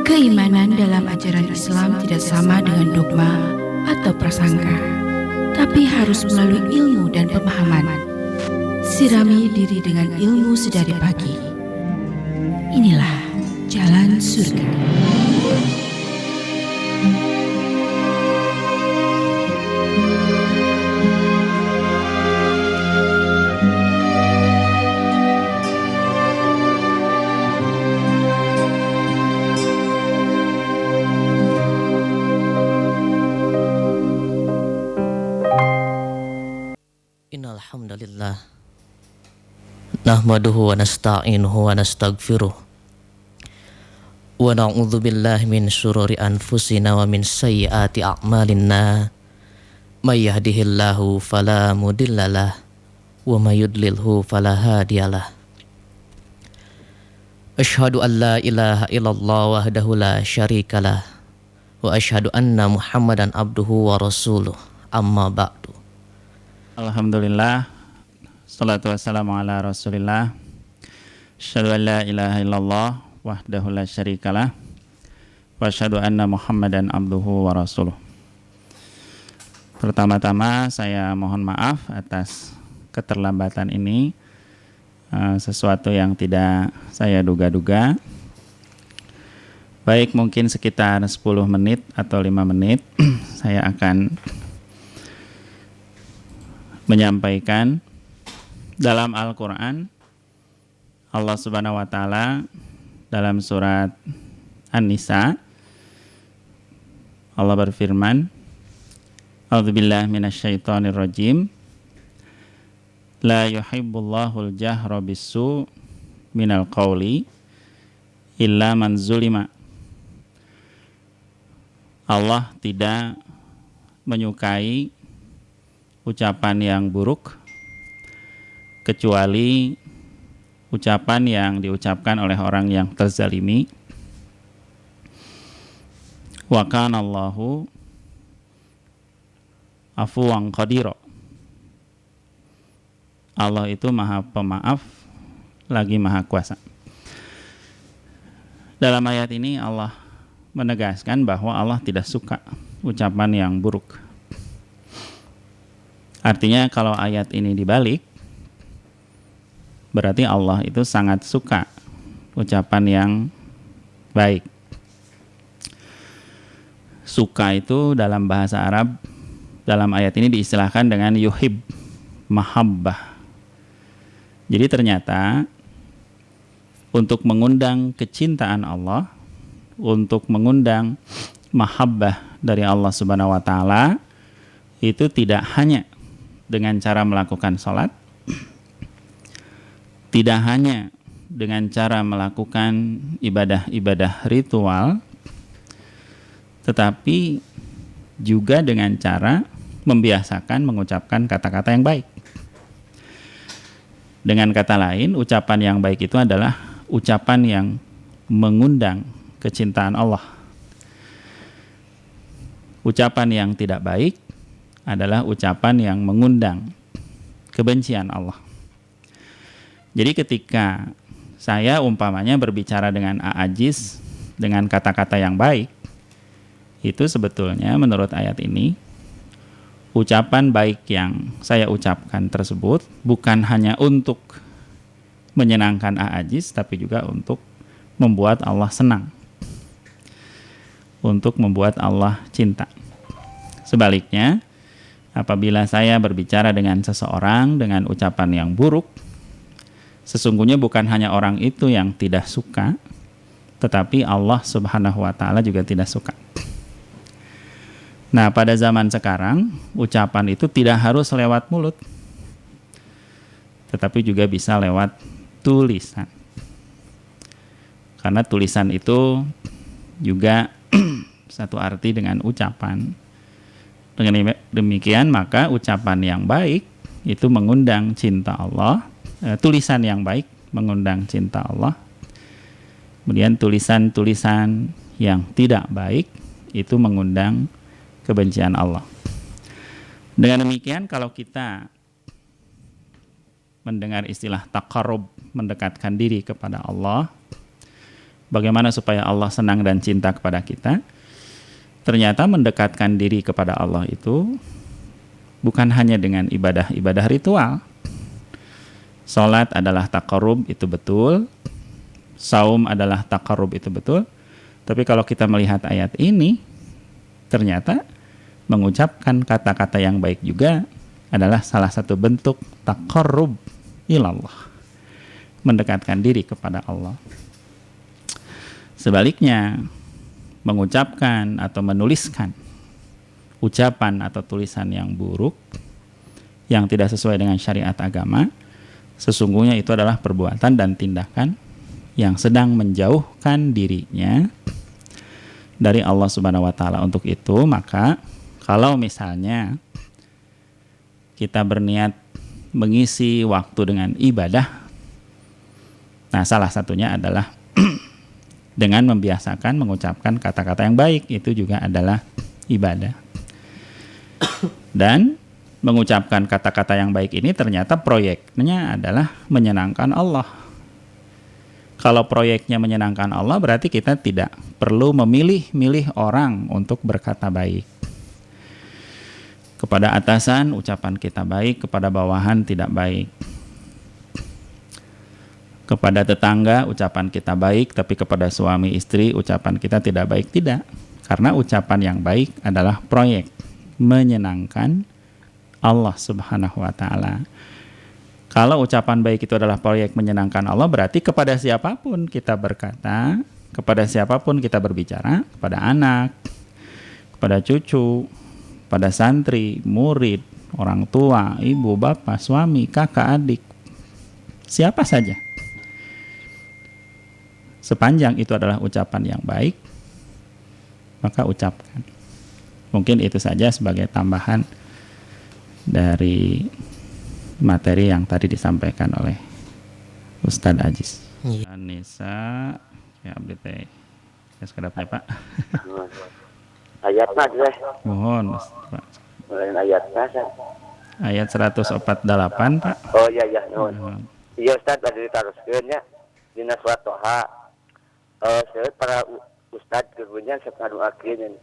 Keimanan dalam ajaran Islam tidak sama dengan dogma atau prasangka, tapi harus melalui ilmu dan pemahaman. Sirami diri dengan ilmu sedari pagi. Inilah jalan surga. Innal hamdalillah nahmaduhu wa nasta'inuhu wa nastaghfiruh wa na'udzu billahi min syururi anfusina wa min sayyiati a'malina may yahdihillahu fala mudhillalah wa may yudlilhu fala hadiyalah. Asyhadu an la ilaha illallah wahdahu la syarikalah wa asyhadu anna Muhammadan abduhu wa rasuluh, amma ba'du. Alhamdulillah, salatu wassalamu ala rasulillah. Asyhadu an la ilaha illallah wahdahu la syarikalah wa asyhadu anna Muhammadan abduhu wa rasuluh. Pertama-tama saya mohon maaf atas keterlambatan ini, sesuatu yang tidak saya duga-duga. Baik, mungkin sekitar 10 menit atau 5 menit saya akan menyampaikan dalam Al-Quran. Allah Subhanahu wa Ta'ala dalam surat An-Nisa, Allah berfirman, A'udzubillahi minasyaitonir rajim, la yuhibbullahul jahra bisu minal qawli illa man zulima. Allah tidak menyukai ucapan yang buruk kecuali ucapan yang diucapkan oleh orang yang terzalimi. Wa kana Allahu afuwan qadira. Allah itu maha pemaaf lagi maha kuasa. Dalam ayat ini Allah menegaskan bahwa Allah tidak suka ucapan yang buruk. Artinya kalau ayat ini dibalik, berarti Allah itu sangat suka ucapan yang baik. Suka itu dalam bahasa Arab, dalam ayat ini diistilahkan dengan yuhib, mahabbah. Jadi ternyata untuk mengundang kecintaan Allah, untuk mengundang mahabbah dari Allah Subhanahu wa Ta'ala, itu tidak hanya dengan cara melakukan sholat, tidak hanya dengan cara melakukan ibadah-ibadah ritual, tetapi juga dengan cara membiasakan mengucapkan kata-kata yang baik. Dengan kata lain, ucapan yang baik itu adalah ucapan yang mengundang kecintaan Allah. Ucapan yang tidak baik adalah ucapan yang mengundang kebencian Allah. Jadi ketika saya umpamanya berbicara dengan a'ajiz dengan kata-kata yang baik, itu sebetulnya menurut ayat ini, ucapan baik yang saya ucapkan tersebut bukan hanya untuk menyenangkan a'ajiz, tapi juga untuk membuat Allah senang, untuk membuat Allah cinta. Sebaliknya, apabila saya berbicara dengan seseorang dengan ucapan yang buruk, sesungguhnya bukan hanya orang itu yang tidak suka, tetapi Allah Subhanahu wa Ta'ala juga tidak suka. Nah, pada zaman sekarang, ucapan itu tidak harus lewat mulut, tetapi juga bisa lewat tulisan. Karena tulisan itu juga satu arti dengan ucapan. Dengan demikian maka ucapan yang baik itu mengundang cinta Allah, tulisan yang baik mengundang cinta Allah. Kemudian tulisan-tulisan yang tidak baik itu mengundang kebencian Allah. Dengan demikian kalau kita mendengar istilah taqarrub, mendekatkan diri kepada Allah, bagaimana supaya Allah senang dan cinta kepada kita? Ternyata mendekatkan diri kepada Allah itu bukan hanya dengan ibadah-ibadah ritual. Salat adalah taqarrub, itu betul. Saum adalah taqarrub, itu betul. Tapi kalau kita melihat ayat ini, ternyata mengucapkan kata-kata yang baik juga adalah salah satu bentuk taqarrub ilallah, mendekatkan diri kepada Allah. Sebaliknya, mengucapkan atau menuliskan ucapan atau tulisan yang buruk, yang tidak sesuai dengan syariat agama, sesungguhnya itu adalah perbuatan dan tindakan yang sedang menjauhkan dirinya dari Allah Subhanahu wa taala. Untuk itu, maka kalau misalnya kita berniat mengisi waktu dengan ibadah, nah salah satunya adalah dengan membiasakan mengucapkan kata-kata yang baik, itu juga adalah ibadah. Dan mengucapkan kata-kata yang baik ini ternyata proyeknya adalah menyenangkan Allah. Kalau proyeknya menyenangkan Allah, berarti kita tidak perlu memilih-milih orang untuk berkata baik. Kepada atasan ucapan kita baik, kepada bawahan tidak baik. Kepada tetangga ucapan kita baik, tapi kepada suami istri ucapan kita tidak baik. Tidak, karena ucapan yang baik adalah proyek menyenangkan Allah Subhanahu wa taala. Kalau ucapan baik itu adalah proyek menyenangkan Allah, berarti kepada siapapun kita berkata, kepada siapapun kita berbicara, kepada anak, kepada cucu, pada santri, murid, orang tua, ibu, bapak, suami, kakak, adik, siapa saja. Sepanjang itu adalah ucapan yang baik, maka ucapkan. Mungkin itu saja sebagai tambahan dari materi yang tadi disampaikan oleh Ustadz Aziz. Anissa, ya abdi teh. Ya sekedapnya Pak. Ayatnya deh. Mohon Pak. Lain ayatnya. Ayat 148 Pak. Oh iya iya. Iya Ustadz tadi ditaruhkeun nya dina surat Toha. Saya para Ustadz kemudian sapaduakeun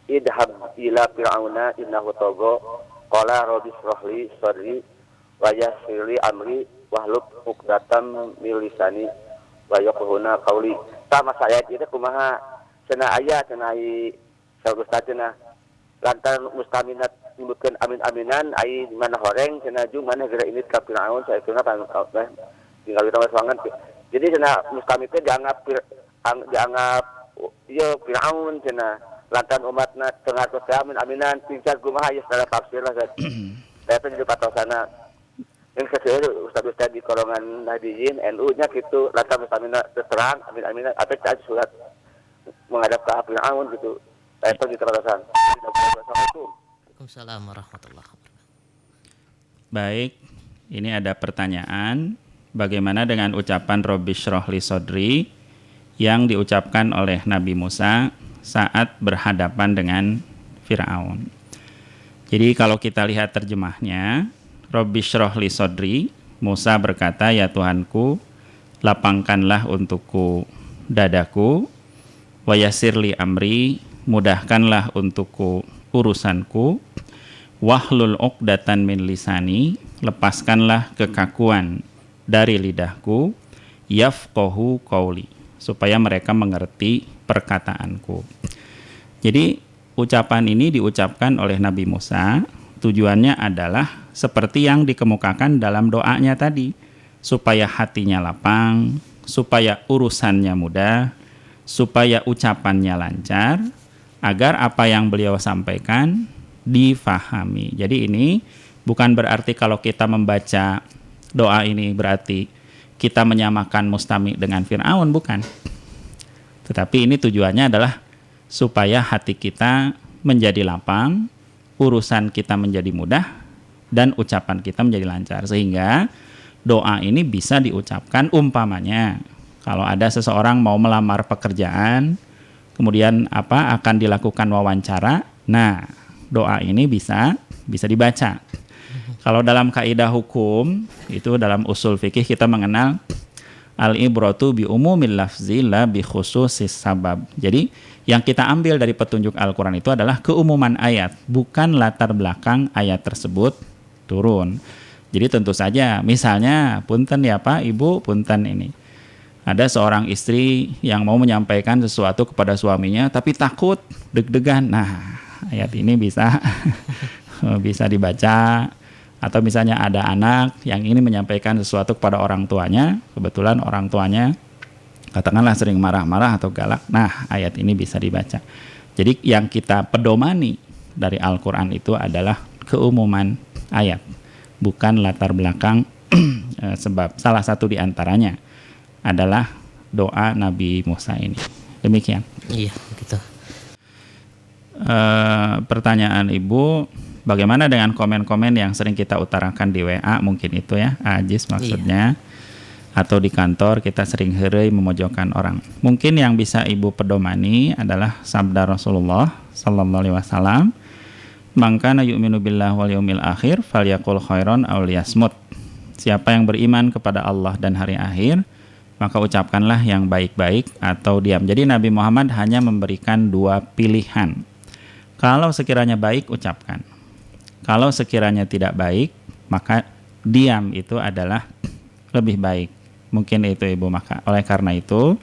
idhab ila fir'auna innahu tagha qala rabbi shrahli sadri wa yassir li amri wahlul 'uqdatam min lisani wa yafqahuna qawli. Sama saya itu kumaha cenah aya cenah ai sagustadna lantaran mustaminat nyebutkeun amin-aminan ai mana horeng cenah ju mana geura ini ka fir'aun saya kira tinggal kita wangan. Jadi cenah mustamit teh dianggap ieu fir'aun cenah lantaran umatna tengah tos amin-aminan pincak kumaha ya secara tafsir lah kan. Saya teh di patosana yang keseueur ustad-ustad di golongan hadiyin NU nya kitu lantaran mustamina terang amin-aminan apa teh surat menghadap ke Fir'aun gitu. Saya teh di patosana. Assalamualaikum. Waalaikumsalam warahmatullahi wabarakatuh. Baik, ini ada pertanyaan, bagaimana dengan ucapan Rabbi shrah li sadri yang diucapkan oleh Nabi Musa saat berhadapan dengan Fir'aun. Jadi kalau kita lihat terjemahnya, Rabbi shrah li sadri, Musa berkata, ya Tuhanku, lapangkanlah untukku dadaku, wa yassir li amri, mudahkanlah untukku urusanku, wahlul 'uqdatan min lisani, lepaskanlah kekakuan dari lidahku, yafqahu qauli, supaya mereka mengerti perkataanku. Jadi ucapan ini diucapkan oleh Nabi Musa, tujuannya adalah seperti yang dikemukakan dalam doanya tadi, supaya hatinya lapang, supaya urusannya mudah, supaya ucapannya lancar, agar apa yang beliau sampaikan difahami. Jadi ini bukan berarti kalau kita membaca doa ini berarti kita menyamakan mustami dengan Fir'aun, bukan. Tetapi ini tujuannya adalah supaya hati kita menjadi lapang, urusan kita menjadi mudah, dan ucapan kita menjadi lancar. Sehingga doa ini bisa diucapkan umpamanya kalau ada seseorang mau melamar pekerjaan, kemudian akan dilakukan wawancara, nah doa ini bisa dibaca. Kalau dalam kaidah hukum, itu dalam usul fikih kita mengenal Al-ibratu bi umumil lafzi la bi khususis sabab. Jadi yang kita ambil dari petunjuk Al-Quran itu adalah keumuman ayat, bukan latar belakang ayat tersebut turun. Jadi tentu saja, misalnya, punten ya Pak, Ibu, punten ini. Ada seorang istri yang mau menyampaikan sesuatu kepada suaminya, tapi takut, deg-degan. Nah, ayat ini bisa bisa dibaca. Atau misalnya ada anak yang ini menyampaikan sesuatu kepada orang tuanya, kebetulan orang tuanya katakanlah sering marah-marah atau galak. Nah, ayat ini bisa dibaca. Jadi yang kita pedomani dari Al-Quran itu adalah keumuman ayat, bukan latar belakang sebab. Salah satu di antaranya adalah doa Nabi Musa ini. Demikian. Iya, gitu. Pertanyaan Ibu, bagaimana dengan komen-komen yang sering kita utarakan di WA, mungkin itu ya, Ajis maksudnya, atau di kantor kita sering heureuy memojokkan orang. Mungkin yang bisa Ibu pedomani adalah sabda Rasulullah sallallahu alaihi wasallam, "Man kana yu'minu billahi wal yaumil akhir falyaqul khairan aw liyasmut." Siapa yang beriman kepada Allah dan hari akhir, maka ucapkanlah yang baik-baik atau diam. Jadi Nabi Muhammad hanya memberikan 2 pilihan. Kalau sekiranya baik, ucapkan. Kalau sekiranya tidak baik, maka diam itu adalah lebih baik. Mungkin itu Ibu. Maka oleh karena itu,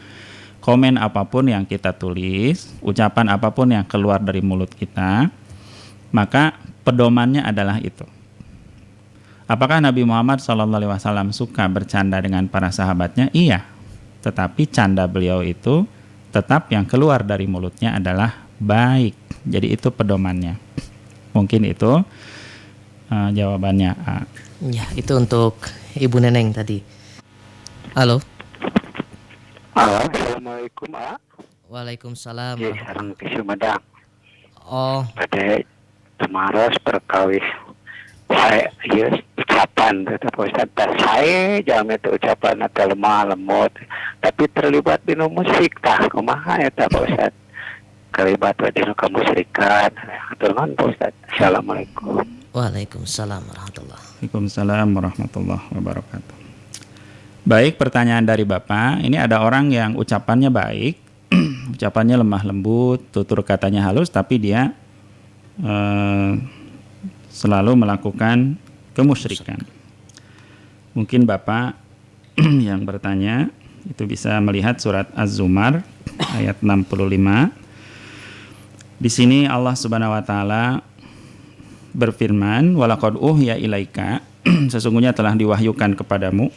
komen apapun yang kita tulis, ucapan apapun yang keluar dari mulut kita, maka pedomannya adalah itu. Apakah Nabi Muhammad SAW suka bercanda dengan para sahabatnya? Iya. Tetapi canda beliau itu tetap yang keluar dari mulutnya adalah baik. Jadi itu pedomannya. Mungkin itu jawabannya. Ya, itu untuk Ibu Neneng tadi. Halo. Halo, Assalamualaikum, A. Waalaikumsalam. Ya, sareng ke Sumedang. Oh, Pada Temaros perkawis saya ya, ucapan kata Pak Ustaz. Saya jangan itu ucapan atau lemah lemot, tapi terlibat di musik tah kumaha eta Pak Ustaz. Terlibat di kemusyrikan. Atur nuhun Pak Ustaz. Assalamualaikum. waalaikumsalam warahmatullahi. Waalaikumsalam warahmatullahi wabarakatuh. Baik, pertanyaan dari Bapak. Ini ada orang yang ucapannya baik, ucapannya lemah lembut, tutur katanya halus, tapi dia selalu melakukan kemusyrikan. Mungkin Bapak yang bertanya itu bisa melihat surat Az-Zumar ayat 65. Di sini Allah Subhanahu wa taala berfirman, "Walaqad uhya ilaika," sesungguhnya telah diwahyukan kepadamu,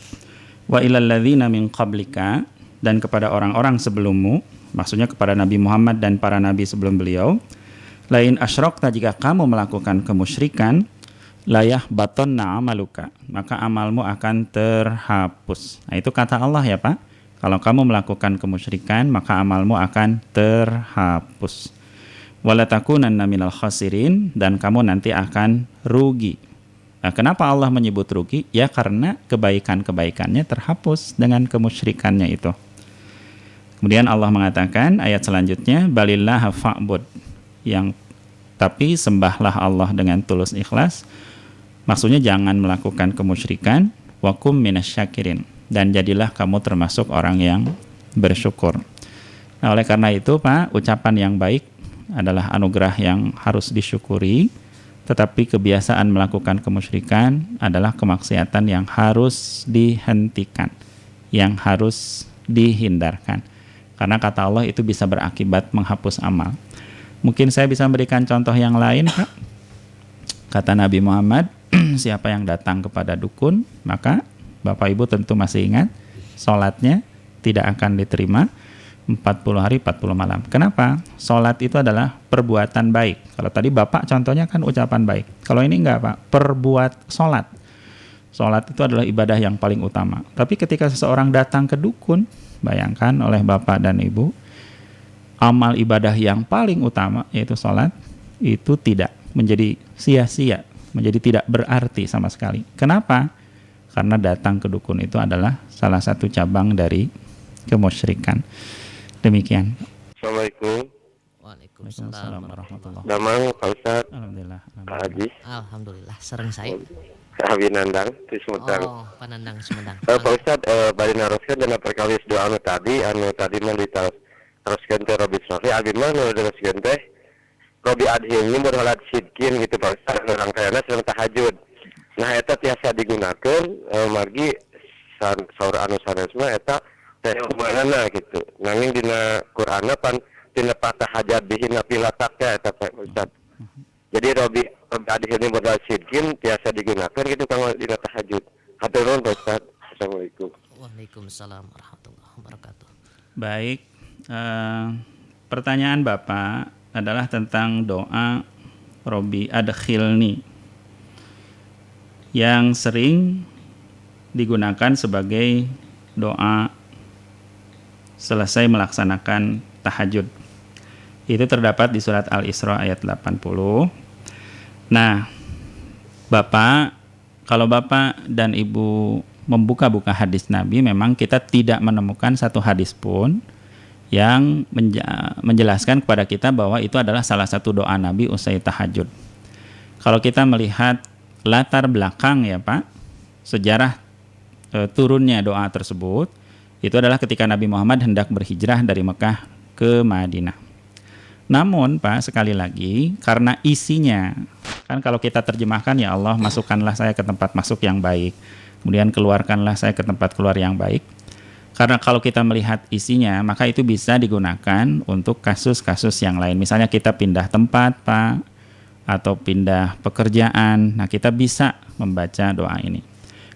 "wa ilal ladzina min qablika," dan kepada orang-orang sebelummu, maksudnya kepada Nabi Muhammad dan para nabi sebelum beliau, "lain asyrakta," jika kamu melakukan kemusyrikan, "layah batonna amaluka," maka amalmu akan terhapus. Nah, itu kata Allah ya Pak. Kalau kamu melakukan kemusyrikan, maka amalmu akan terhapus. "Wala takunanna minal khasirin," dan kamu nanti akan rugi. Nah, kenapa Allah menyebut rugi? Ya karena kebaikan-kebaikannya terhapus dengan kemusyrikannya itu. Kemudian Allah mengatakan ayat selanjutnya, "Balillah fa'bud," yang tapi sembahlah Allah dengan tulus ikhlas. Maksudnya jangan melakukan kemusyrikan, wakum minasyakirin, dan jadilah kamu termasuk orang yang bersyukur. Nah, oleh karena itu Pak, ucapan yang baik adalah anugerah yang harus disyukuri, tetapi kebiasaan melakukan kemusyrikan adalah kemaksiatan yang harus dihentikan, yang harus dihindarkan. Karena kata Allah itu bisa berakibat menghapus amal. Mungkin saya bisa memberikan contoh yang lain, Pak. Kata Nabi Muhammad, siapa yang datang kepada dukun, maka Bapak Ibu tentu masih ingat, sholatnya tidak akan diterima 40 hari 40 malam. Kenapa? Sholat itu adalah perbuatan baik. Kalau tadi Bapak contohnya kan ucapan baik. Kalau ini enggak Pak, perbuat sholat. Sholat itu adalah ibadah yang paling utama. Tapi ketika seseorang datang ke dukun, bayangkan oleh Bapak dan Ibu, amal ibadah yang paling utama yaitu sholat, itu tidak menjadi sia-sia, menjadi tidak berarti sama sekali. Kenapa? Karena datang ke dukun itu adalah salah satu cabang dari kemusyrikan. Demikian. Assalamualaikum. Waalaikumsalam warahmatullahi. Damang Pak Ustaz. Alhamdulillah. Pak Haji. Alhamdulillah, sering saya. Abi Nandang di Sumedang. Oh, Panandang Sumedang. Pak Ustad, bari naroskeun dina perkawis doa anu tadi mah diteruskeun teh Robi Sofi, abi mah nu teruskeun teh Robi adhimni murhalat sidkin gitu Pak Ustad, orang kayana sedang tahajud. Nah eta tiasa digunakeun margi saur anu sanes mah eta teh ilmuanana gitu. Nanging dina Qur'anna pan tina tahajud bihina pilataknya eta Pak Ustad. Jadi Robi adhimni murhalat sidkin tiasa digunakan gitu kalau dina tahajud. Hatur nuhun Pak Ustad. Assalamualaikum. Waalaikumsalam warahmatullahi wabarakatuh. Baik, pertanyaan Bapak adalah tentang doa Robi adkhilni yang sering digunakan sebagai doa selesai melaksanakan tahajud. Itu terdapat di surat Al-Isra ayat 80. Nah, Bapak, kalau Bapak dan Ibu membuka-buka hadis Nabi, memang kita tidak menemukan satu hadis pun yang menjelaskan kepada kita bahwa itu adalah salah satu doa Nabi usai tahajud. Kalau kita melihat latar belakang ya Pak, sejarah turunnya doa tersebut, itu adalah ketika Nabi Muhammad hendak berhijrah dari Mekah ke Madinah. Namun Pak, sekali lagi, karena isinya, kan kalau kita terjemahkan, ya Allah masukkanlah saya ke tempat masuk yang baik, kemudian keluarkanlah saya ke tempat keluar yang baik. Karena kalau kita melihat isinya, maka itu bisa digunakan untuk kasus-kasus yang lain. Misalnya kita pindah tempat Pak, atau pindah pekerjaan, nah kita bisa membaca doa ini.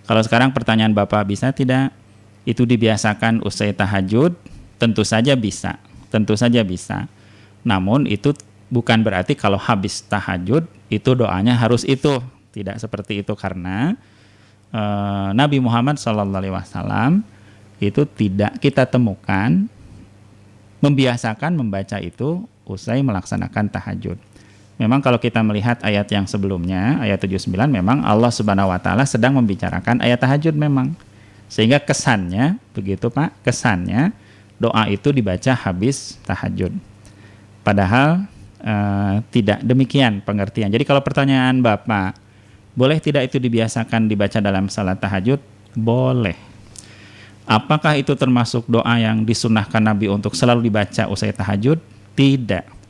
Kalau sekarang pertanyaan Bapak, bisa tidak itu dibiasakan usai tahajud? Tentu saja bisa, tentu saja bisa. Namun itu bukan berarti kalau habis tahajud itu doanya harus itu. Tidak seperti itu, karena Nabi Muhammad SAW itu tidak kita temukan membiasakan membaca itu usai melaksanakan tahajud. Memang kalau kita melihat ayat yang sebelumnya, ayat 79, memang Allah Subhanahu wa taala sedang membicarakan ayat tahajud memang. Sehingga kesannya begitu Pak, kesannya doa itu dibaca habis tahajud. Padahal tidak demikian pengertian. Jadi kalau pertanyaan Bapak, boleh tidak itu dibiasakan dibaca dalam salat tahajud? Boleh. Apakah itu termasuk doa yang disunahkan Nabi untuk selalu dibaca usai tahajud? Tidak.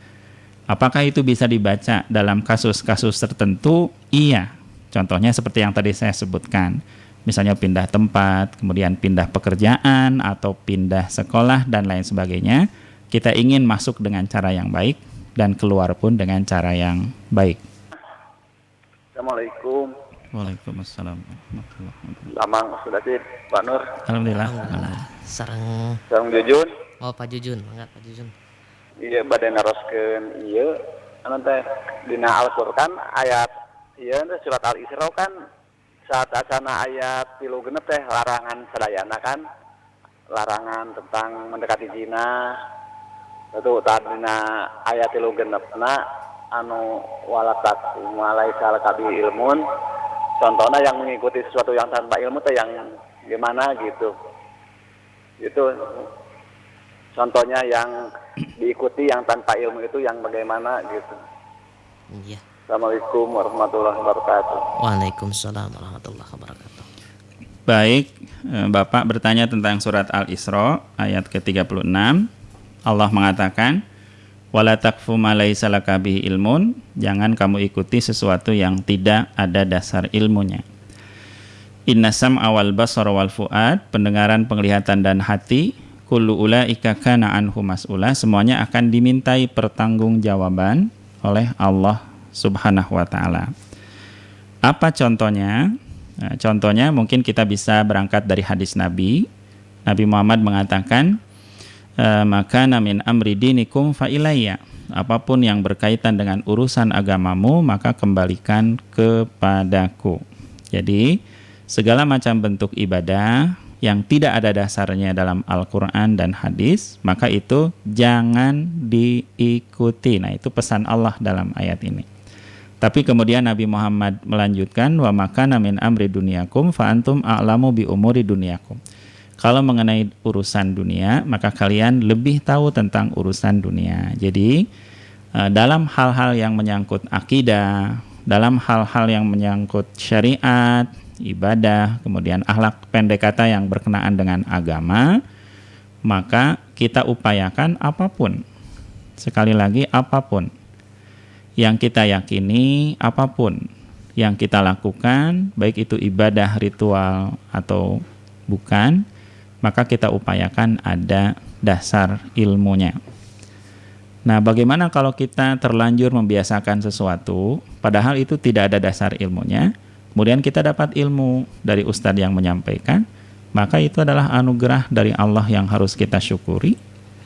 Apakah itu bisa dibaca dalam kasus-kasus tertentu? Iya. Contohnya seperti yang tadi saya sebutkan. Misalnya pindah tempat, kemudian pindah pekerjaan, atau pindah sekolah, dan lain sebagainya. Kita ingin masuk dengan cara yang baik dan keluar pun dengan cara yang baik. Assalamualaikum. Waalaikumsalam. Lamang sudah sih Pak Nur. Alhamdulillah. Sareng Jujun. Oh, Pak Jujun, mangga Pak Jujun. Iya bade naroskeun ieu anu teh dina Al-Qur'an ayat ieu surat Al-Isra kan saat asana ayat 36 teh larangan sadayana kan. Larangan tentang mendekati zina. Itu tadina ayat 36 anu walatak malaikal kabi ilmun, contohnya yang mengikuti sesuatu yang tanpa ilmu teh yang gimana gitu. Itu contohnya yang diikuti yang tanpa ilmu itu yang bagaimana gitu. Iya. Assalamualaikum warahmatullahi wabarakatuh. Waalaikumsalam warahmatullahi wabarakatuh. Baik, Bapak bertanya tentang surat Al-Isra ayat ke-36. Allah mengatakan, wala taqfu ma laisa laka bihi ilmun, jangan kamu ikuti sesuatu yang tidak ada dasar ilmunya. Inna sam'a wal basara wal fuad, pendengaran, penglihatan dan hati, kullu ulaika kana anhu mas'ula, semuanya akan dimintai pertanggungjawaban oleh Allah Subhanahu wa taala. Apa contohnya? Nah, contohnya mungkin kita bisa berangkat dari hadis Nabi. Nabi Muhammad mengatakan, maka min amri dinikum fa ilayya, apapun yang berkaitan dengan urusan agamamu maka kembalikan kepadaku. Jadi segala macam bentuk ibadah yang tidak ada dasarnya dalam Al-Quran dan hadis, maka itu jangan diikuti. Nah, itu pesan Allah dalam ayat ini. Tapi kemudian Nabi Muhammad melanjutkan, wa makana min amri dunyakum fa antum a'lamu bi umuri dunyakum. Kalau mengenai urusan dunia, maka kalian lebih tahu tentang urusan dunia. Jadi dalam hal-hal yang menyangkut akidah, dalam hal-hal yang menyangkut syariat, ibadah, kemudian akhlak pendek kata yang berkenaan dengan agama, maka kita upayakan apapun. Sekali lagi, apapun yang kita yakini, apapun yang kita lakukan, baik itu ibadah, ritual, atau bukan, maka kita upayakan ada dasar ilmunya. Nah, bagaimana kalau kita terlanjur membiasakan sesuatu, padahal itu tidak ada dasar ilmunya, kemudian kita dapat ilmu dari ustadz yang menyampaikan, maka itu adalah anugerah dari Allah yang harus kita syukuri.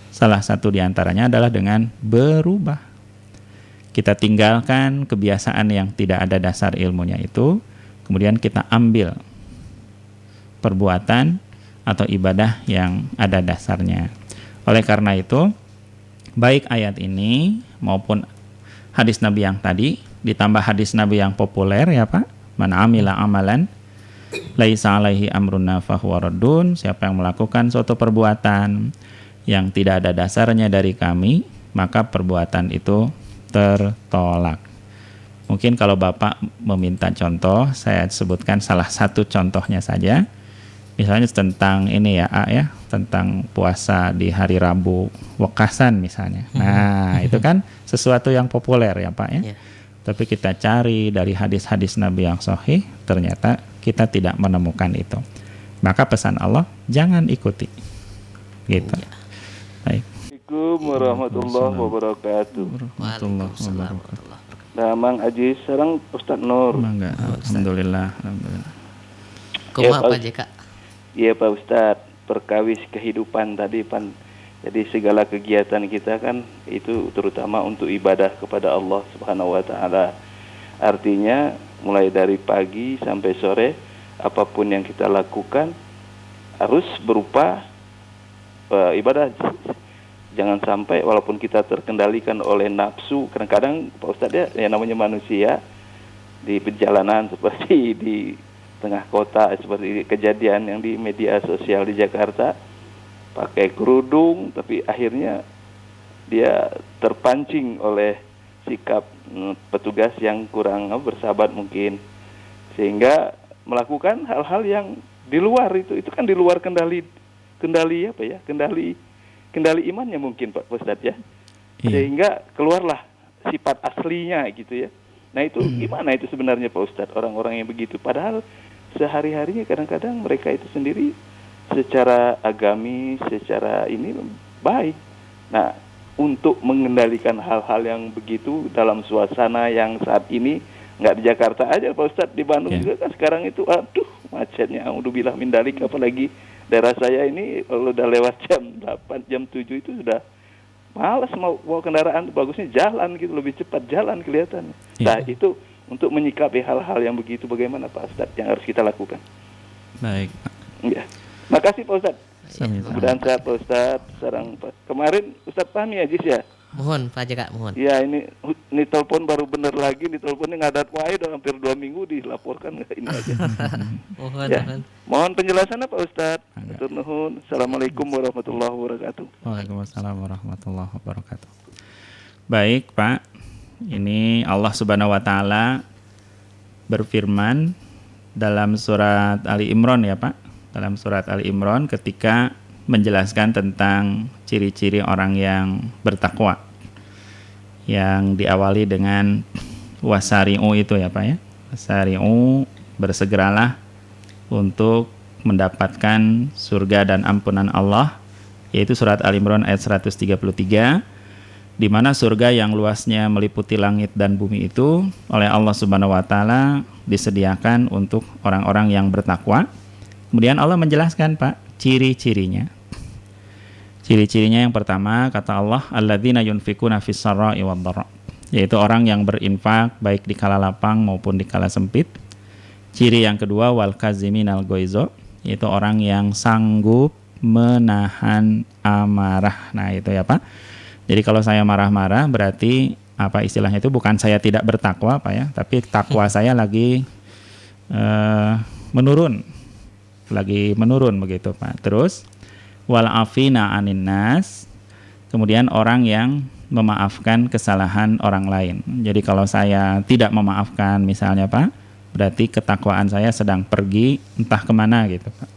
Salah satu diantaranya adalah dengan berubah. Kita tinggalkan kebiasaan yang tidak ada dasar ilmunya itu, kemudian kita ambil perbuatan atau ibadah yang ada dasarnya. Oleh karena itu, baik ayat ini maupun hadis Nabi yang tadi, ditambah hadis Nabi yang populer ya Pak, man amila amalan laisa alaihi amruna fahuwa raddun, siapa yang melakukan suatu perbuatan yang tidak ada dasarnya dari kami, maka perbuatan itu tertolak. Mungkin kalau Bapak meminta contoh, saya sebutkan salah satu contohnya saja. Misalnya tentang ini ya, tentang puasa di hari Rabu Wekasan misalnya. Nah, itu kan sesuatu yang populer ya Pak ya. Tapi kita cari dari hadis-hadis Nabi yang sahih, ternyata kita tidak menemukan itu. Maka pesan Allah, jangan ikuti. Gitu. Baik. Assalamualaikum warahmatullahi wabarakatuh. Waalaikumsalam. Nah, Mang Aji, sekarang Ustadz Nur. Mangga. Alhamdulillah. Kumaha Ya, Pak JK? Iya Pak Ustadz, perkawis kehidupan tadi Pan. Jadi segala kegiatan kita kan itu terutama untuk ibadah kepada Allah Subhanahu wa taala. Artinya mulai dari pagi sampai sore apapun yang kita lakukan harus berupa ibadah. Jangan sampai walaupun kita terkendalikan oleh nafsu, kadang-kadang Pak Ustadz ya namanya manusia di perjalanan seperti di tengah kota, seperti kejadian yang di media sosial di Jakarta, pakai kerudung tapi akhirnya dia terpancing oleh sikap petugas yang kurang bersahabat mungkin, sehingga melakukan hal-hal yang di luar itu kan di luar kendali imannya mungkin Pak Ustadz ya. Sehingga keluarlah sifat aslinya gitu ya. Nah itu gimana itu sebenarnya Pak Ustadz, orang-orang yang begitu, padahal sehari-harinya kadang-kadang mereka itu sendiri secara agamis, secara ini baik. Nah, untuk mengendalikan hal-hal yang begitu dalam suasana yang saat ini, nggak di Jakarta aja Pak Ustadz, di Bandung juga kan sekarang itu, aduh macetnya, alhamdulillah mindalik, apalagi daerah saya ini kalau udah lewat jam 8, jam 7 itu sudah malas mau kendaraan, bagusnya jalan gitu, lebih cepat jalan kelihatan. Nah itu untuk menyikapi hal-hal yang begitu bagaimana Pak Ustadz yang harus kita lakukan? Baik. Ya. Makasih Pak Ustadz. Sama-sama. Mudah-mudahan sehat Pak Ustadz. Kemarin Ustadz pahami ya Jis ya? Mohon Pak JK, mohon. Ya ini telepon baru bener lagi, teleponnya ngadat wae udah hampir 2 minggu dilaporkan ini aja. Mohon, Ya. mohon. Mohon penjelasannya Pak Ustadz. Matur nuhun. Assalamualaikum warahmatullahi wabarakatuh. Waalaikumsalam warahmatullahi wabarakatuh. Baik Pak, ini Allah Subhanahu wa taala berfirman dalam surat Ali Imran ya Pak. Dalam surat Ali Imran ketika menjelaskan tentang ciri-ciri orang yang bertakwa, yang diawali dengan wasari'u itu ya Pak ya. Wasari'u, bersegeralah untuk mendapatkan surga dan ampunan Allah, yaitu surat Ali Imran ayat 133, di mana surga yang luasnya meliputi langit dan bumi itu oleh Allah Subhanahu wa taala disediakan untuk orang-orang yang bertakwa. Kemudian Allah menjelaskan Pak ciri-cirinya. Ciri-cirinya yang pertama kata Allah, alladzina yunfikuna fis sarra'i wad dharra, yaitu orang yang berinfak baik di kala lapang maupun di kala sempit. Ciri yang kedua wal kaziminal ghaiza, yaitu orang yang sanggup menahan amarah. Nah, itu ya Pak. Jadi kalau saya marah-marah berarti apa istilahnya itu, bukan saya tidak bertakwa Pak ya, tapi takwa saya lagi menurun begitu Pak. Terus wal afina anin nas, kemudian orang yang memaafkan kesalahan orang lain. Jadi kalau saya tidak memaafkan misalnya Pak, berarti ketakwaan saya sedang pergi entah kemana gitu Pak.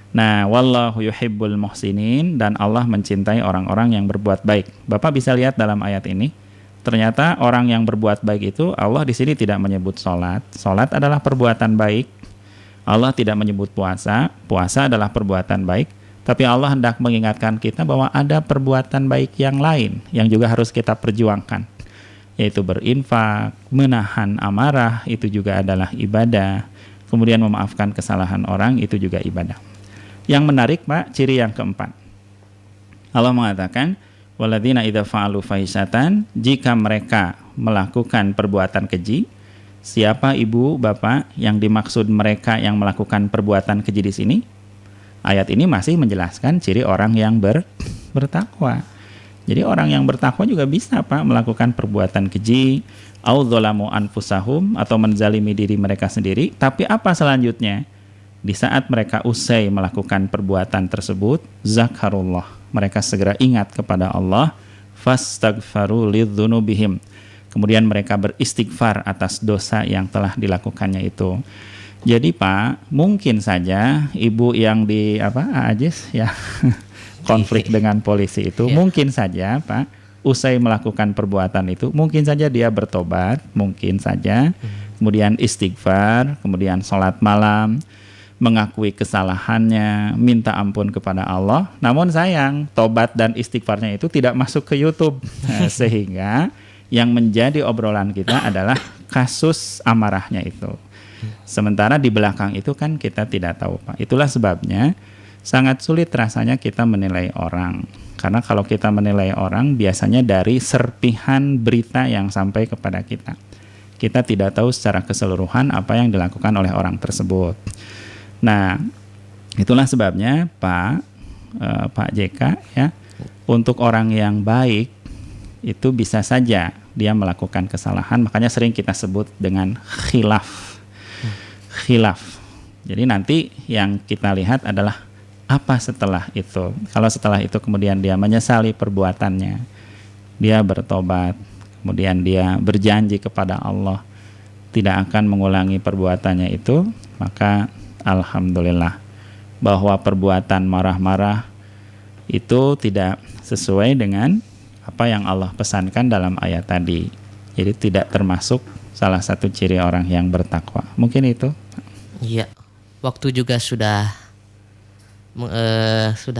Nah, wallahu yuhibbul muhsinin, dan Allah mencintai orang-orang yang berbuat baik. Bapak bisa lihat dalam ayat ini, ternyata orang yang berbuat baik itu Allah di sini tidak menyebut sholat. Sholat adalah perbuatan baik. Allah tidak menyebut puasa. Puasa adalah perbuatan baik. Tapi Allah hendak mengingatkan kita bahwa ada perbuatan baik yang lain yang juga harus kita perjuangkan, yaitu berinfak, menahan amarah, itu juga adalah ibadah. Kemudian memaafkan kesalahan orang, itu juga ibadah. Yang menarik Pak, ciri yang keempat. Allah mengatakan, walladzina idza fa'alu fahisatan, jika mereka melakukan perbuatan keji. Siapa ibu, bapak yang dimaksud mereka yang melakukan perbuatan keji di sini? Ayat ini masih menjelaskan ciri orang yang bertakwa. Jadi orang yang bertakwa juga bisa Pak melakukan perbuatan keji, au dzalamu anfusahum, atau menzalimi diri mereka sendiri. Tapi apa selanjutnya? Di saat mereka usai melakukan perbuatan tersebut, zakarullah, mereka segera ingat kepada Allah, fastaghfaru lidzunubihim, kemudian mereka beristighfar atas dosa yang telah dilakukannya itu. Jadi Pak, mungkin saja ibu yang di Ajis ya konflik dengan polisi itu, mungkin saja Pak, usai melakukan perbuatan itu, mungkin saja dia bertobat, mungkin saja, kemudian istighfar, kemudian sholat malam, mengakui kesalahannya, minta ampun kepada Allah. Namun sayang, tobat dan istighfarnya itu tidak masuk ke YouTube. Sehingga yang menjadi obrolan kita adalah kasus amarahnya itu. Sementara di belakang itu kan kita tidak tahu Pak. Itulah sebabnya sangat sulit rasanya kita menilai orang. Karena kalau kita menilai orang biasanya dari serpihan berita yang sampai kepada kita. Kita tidak tahu secara keseluruhan apa yang dilakukan oleh orang tersebut. Nah, itulah sebabnya Pak JK ya, untuk orang yang baik itu bisa saja dia melakukan kesalahan, makanya sering kita sebut dengan khilaf. Jadi nanti yang kita lihat adalah apa setelah itu. Kalau setelah itu kemudian dia menyesali perbuatannya, dia bertobat, kemudian dia berjanji kepada Allah tidak akan mengulangi perbuatannya itu, maka alhamdulillah bahwa perbuatan marah-marah itu tidak sesuai dengan apa yang Allah pesankan dalam ayat tadi. Jadi tidak termasuk salah satu ciri orang yang bertakwa. Mungkin itu. Iya. Waktu juga sudah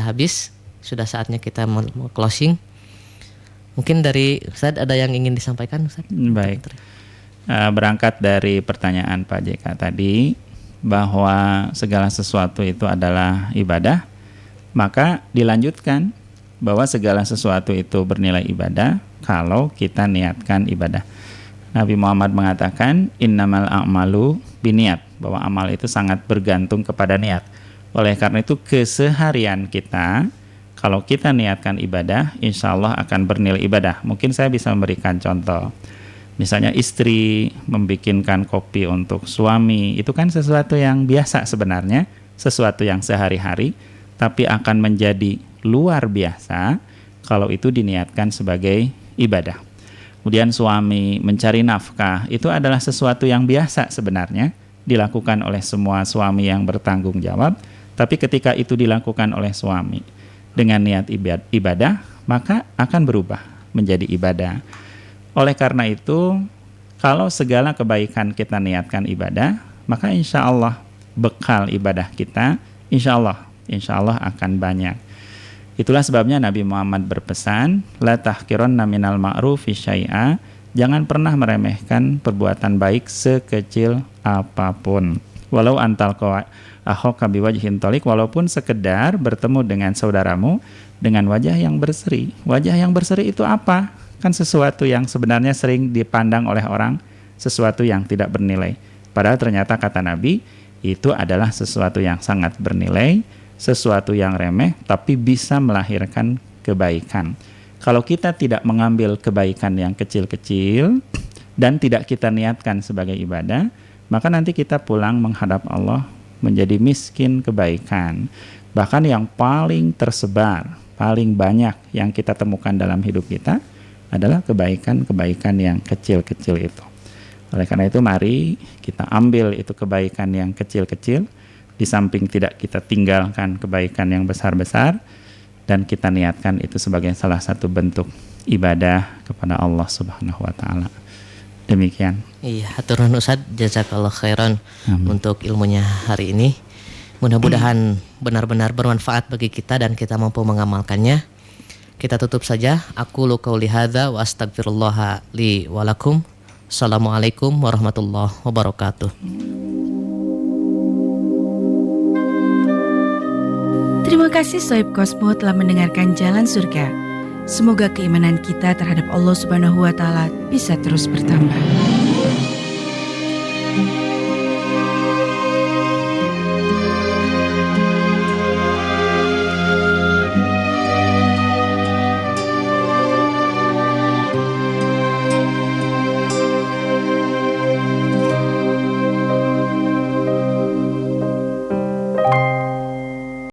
habis. Sudah saatnya kita mau closing. Mungkin dari Ustaz ada yang ingin disampaikan Ustaz? Baik. Berangkat dari pertanyaan Pak JK tadi, bahwa segala sesuatu itu adalah ibadah, maka dilanjutkan bahwa segala sesuatu itu bernilai ibadah kalau kita niatkan ibadah. Nabi Muhammad mengatakan innamal a'malu biniat, bahwa amal itu sangat bergantung kepada niat. Oleh karena itu keseharian kita kalau kita niatkan ibadah, insya Allah akan bernilai ibadah. Mungkin saya bisa memberikan contoh. Misalnya istri membikinkan kopi untuk suami, itu kan sesuatu yang biasa sebenarnya, sesuatu yang sehari-hari, tapi akan menjadi luar biasa kalau itu diniatkan sebagai ibadah. Kemudian suami mencari nafkah, itu adalah sesuatu yang biasa sebenarnya, dilakukan oleh semua suami yang bertanggung jawab, tapi ketika itu dilakukan oleh suami dengan niat ibadah, maka akan berubah menjadi ibadah. Oleh karena itu, kalau segala kebaikan kita niatkan ibadah, maka insya Allah bekal ibadah kita, insya Allah akan banyak. Itulah sebabnya Nabi Muhammad berpesan, la tahqironna minal ma'rufi syai'a, jangan pernah meremehkan perbuatan baik sekecil apapun. Walau antal akhaka biwajhin thaliq, walaupun sekedar bertemu dengan saudaramu dengan wajah yang berseri. Wajah yang berseri itu apa? Kan sesuatu yang sebenarnya sering dipandang oleh orang sesuatu yang tidak bernilai. Padahal ternyata kata Nabi itu adalah sesuatu yang sangat bernilai, sesuatu yang remeh tapi bisa melahirkan kebaikan. Kalau kita tidak mengambil kebaikan yang kecil-kecil dan tidak kita niatkan sebagai ibadah, maka nanti kita pulang menghadap Allah menjadi miskin kebaikan. Bahkan yang paling tersebar, paling banyak yang kita temukan dalam hidup kita, adalah kebaikan-kebaikan yang kecil-kecil itu. Oleh karena itu mari kita ambil itu kebaikan yang kecil-kecil, di samping tidak kita tinggalkan kebaikan yang besar-besar, dan kita niatkan itu sebagai salah satu bentuk ibadah kepada Allah Subhanahu wa taala. Demikian. Iya, hatur nuhun Ustaz, jazakallahu khairan untuk ilmunya hari ini. Mudah-mudahan benar-benar bermanfaat bagi kita dan kita mampu mengamalkannya. Kita tutup saja. Aku qauli hadza wa astaghfirullah li wa lakum. Assalamualaikum warahmatullahi wabarakatuh. Terima kasih Soib Kosmo telah mendengarkan Jalan Surga. Semoga keimanan kita terhadap Allah Subhanahu wa taala bisa terus bertambah.